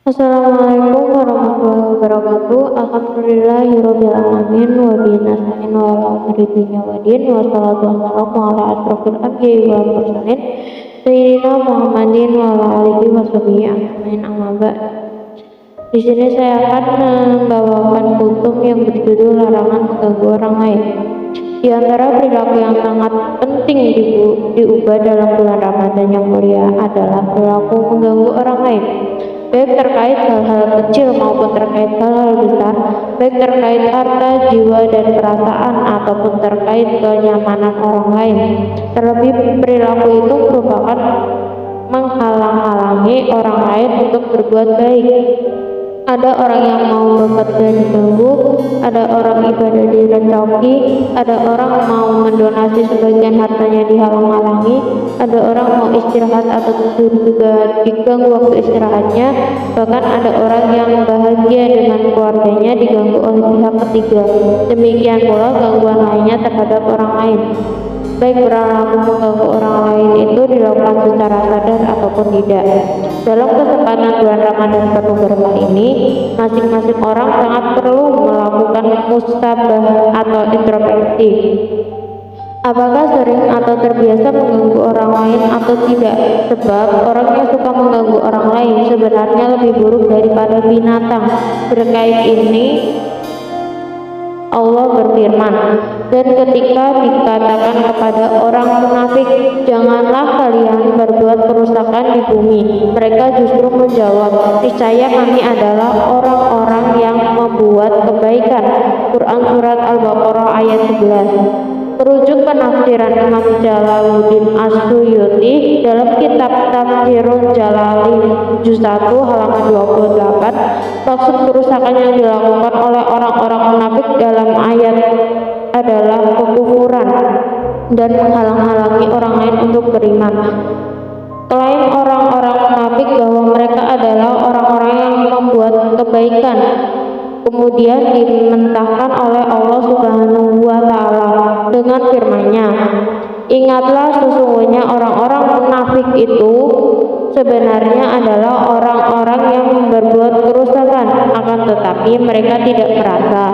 Assalamualaikum warahmatullahi wabarakatuh. Alhamdulillahirabbil alamin wa bihi nasta'in wa ala umuri dunya waddin wa salatu wassalamu ala asrofil anbiya'i wal mursalin sayyidina Muhammadin wa ala alihi wa sahbihi ajmain amma ba'd. Di sini saya akan membawakan kutub yang berjudul larangan mengganggu orang lain. Di antara perilaku yang sangat penting diubah dalam bulan Ramadan yang mulia adalah perilaku mengganggu orang lain, baik terkait hal-hal kecil maupun terkait hal-hal besar, baik terkait harta, jiwa, dan perasaan, ataupun terkait kenyamanan orang lain. Terlebih perilaku itu merupakan menghalang-halangi orang lain untuk berbuat baik. Ada orang yang mau bekerja diganggu, ada orang ibadah direcoki, ada orang mau mendonasi sebagian hartanya dihalang-halangi, ada orang mau istirahat atau tidur juga diganggu waktu istirahatnya, bahkan ada orang yang bahagia dengan keluarganya diganggu oleh pihak ketiga. Demikian pula gangguan lainnya terhadap orang lain. Baik perilaku mengganggu orang lain itu dilakukan secara sadar ataupun tidak. Dalam kesempatan bulan Ramadan penuh berkah ini, masing-masing orang sangat perlu melakukan mustabah atau introspeksi. Apakah sering atau terbiasa mengganggu orang lain atau tidak? Sebab orang yang suka mengganggu orang lain sebenarnya lebih buruk daripada binatang. Berkait ini Allah berfirman, dan ketika dikatakan kepada orang munafik, janganlah kalian berbuat kerusakan di bumi, mereka justru menjawab, niscaya kami adalah orang-orang yang membuat kebaikan. Quran Surat Al-Baqarah ayat 11. Merujuk penafsiran Imam Jalaluddin As-Suyuti dalam kitab Tafsirul Jalalain juz 1 halaman 28, maksud kerusakan yang dilakukan oleh orang-orang munafik dalam ayat adalah kekufuran dan menghalang-halangi orang lain untuk beriman. Klaim orang-orang munafik bahwa mereka adalah orang-orang yang membuat kebaikan kemudian dimentahkan oleh Allah Subhanahu wa Ta'ala dengan firman-Nya, ingatlah sesungguhnya orang-orang munafik itu sebenarnya adalah orang-orang yang berbuat kerusakan, akan tetapi mereka tidak merasa.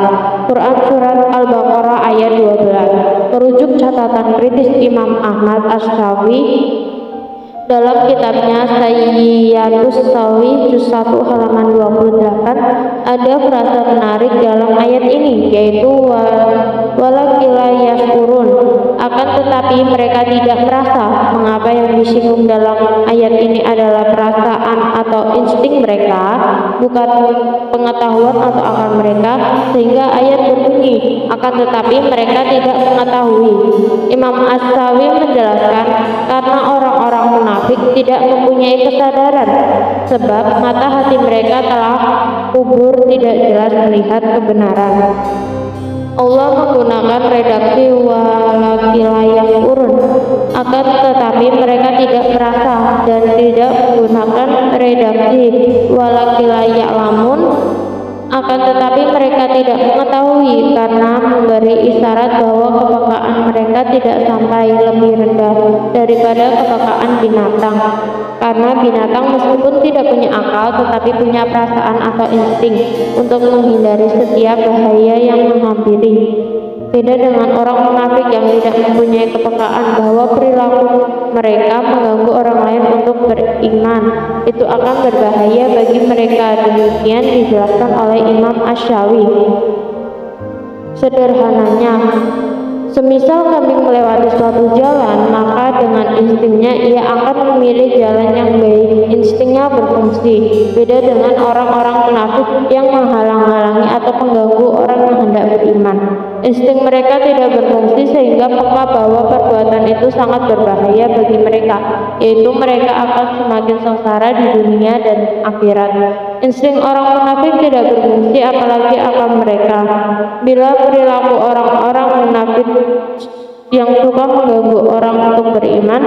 Quran Surat Al-Baqarah ayat 12. Merujuk catatan kritis Imam Ahmad As-Sawi dalam kitabnya Sayyidus Sawi juz 1 halaman 28, ada frasa menarik dalam ayat ini, yaitu walakila yashkurun, akan tetapi mereka tidak merasa. Mengapa yang disinggung dalam ayat ini adalah perasaan atau insting mereka, bukan pengetahuan atau akal mereka, sehingga ayat berbunyi akan tetapi mereka tidak mengetahui. Imam As-Sawi menjelaskan, karena orang-orang munafik tidak mempunyai kesadaran, sebab mata hati mereka telah kubur, tidak jelas melihat kebenaran. Allah menggunakan redaksi walakilayak urun, akan tetapi mereka tidak merasa, dan tidak menggunakan redaksi walakilayak lamun, akan tetapi mereka tidak mengetahui, karena memberi isyarat bahwa kepekaan mereka tidak sampai lebih rendah daripada kepekaan binatang. Karena binatang meskipun tidak punya akal tetapi punya perasaan atau insting untuk menghindari setiap bahaya yang menghampiri. Beda dengan orang munafik yang tidak mempunyai kepekaan bahwa perilaku mereka mengganggu orang lain untuk beriman itu akan berbahaya bagi mereka. Demikian dijelaskan oleh Imam Asy-Syawi. Sederhananya, semisal kambing melewati suatu jalan, maka dengan instingnya ia akan memilih jalan yang baik. Instingnya berfungsi. Beda dengan orang-orang munafik yang menghalang-halangi atau mengganggu orang yang hendak beriman. Insting mereka tidak berfungsi sehingga peka bahwa perbuatan itu sangat berbahaya bagi mereka, yaitu mereka akan semakin sengsara di dunia dan akhirat. Insting orang munafik tidak berfungsi, apalagi akal mereka. Bila perilaku orang-orang munafik yang suka mengganggu orang untuk beriman,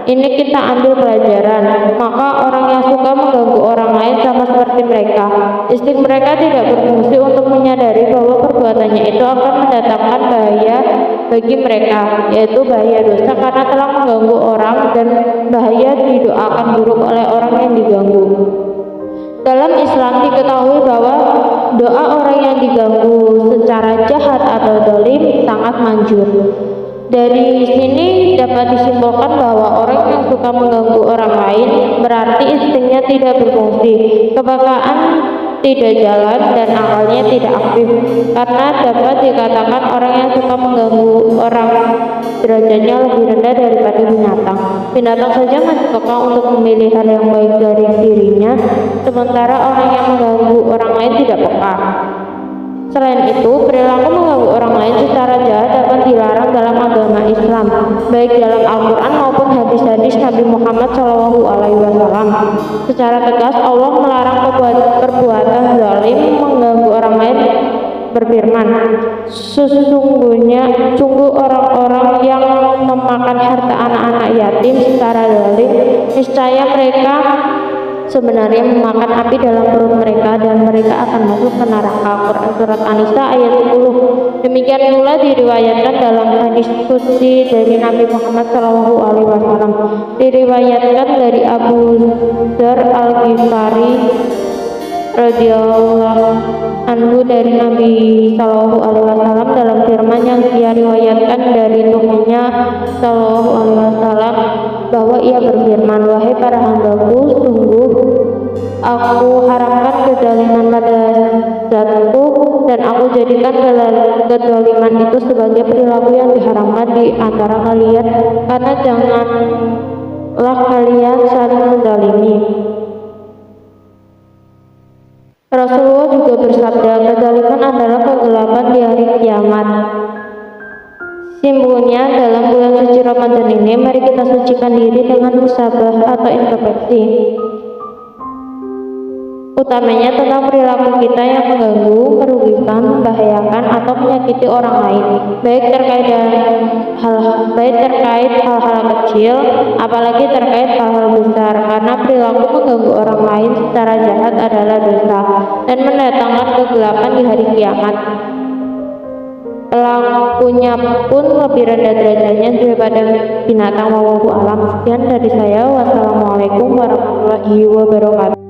ini kita ambil pelajaran. Maka orang yang suka mengganggu orang lain sama seperti mereka. Insting mereka tidak berfungsi untuk menyadari bahwa perbuatannya itu akan mendatangkan bahaya bagi mereka, yaitu bahaya dosa karena telah mengganggu orang, dan bahaya didoakan buruk oleh orang yang diganggu. Dalam Islam diketahui bahwa doa orang yang diganggu secara jahat atau dolim sangat manjur. Dari sini dapat disimpulkan bahwa orang yang suka mengganggu orang lain berarti instingnya tidak berfungsi, kepekaan tidak jalan, dan akalnya tidak aktif. Karena dapat dikatakan orang yang suka mengganggu orang derajatnya lebih rendah daripada binatang. Binatang saja masih peka untuk memilih hal yang baik dari dirinya, sementara orang yang mengganggu orang lain tidak peka. Selain itu, perilaku mengganggu orang lain secara jahat dapat dilarang dalam agama Islam, baik dalam Al-Quran maupun hadis-hadis Nabi Muhammad SAW. Secara tegas, Allah melarang perbuatan zalim mengganggu orang lain, berfirman, sungguh orang-orang yang memakan harta anak-anak yatim secara zalim, niscaya mereka sebenarnya memakan api dalam perut mereka dan mereka akan masuk ke neraka. Quran Surat An-Nisa ayat 10. Demikian pula diriwayatkan dalam hadis qudsi dari Nabi Muhammad SAW. Diriwayatkan dari Abu Dzar Al-Ghifari radhiyallahu anhu dari Nabi SAW dalam firman yang ia riwayatkan dari Tuhannya SAW bahwa ia berfirman, wahai para hambaku, sungguh aku haramkan kezaliman pada zatku dan aku jadikan kezaliman itu sebagai perilaku yang diharamkan di antara kalian, karena janganlah kalian saling menzalimi. Rasulullah juga bersabda, kezaliman adalah kegelapan di hari kiamat. Simbolnya dalam bulan suci Ramadan ini, mari kita sucikan diri dengan musabah atau introspeksi, utamanya tentang perilaku kita yang mengganggu, merugikan, membahayakan, atau menyakiti orang lain, baik terkait hal-hal kecil, apalagi terkait hal-hal besar, karena perilaku mengganggu orang lain secara jahat adalah dosa dan mendatangkan kegelapan di hari kiamat. Pelakunya pun lebih rendah derajatnya daripada binatang. Wallahu a'lam. Sekian dari saya. Wassalamualaikum warahmatullahi wabarakatuh.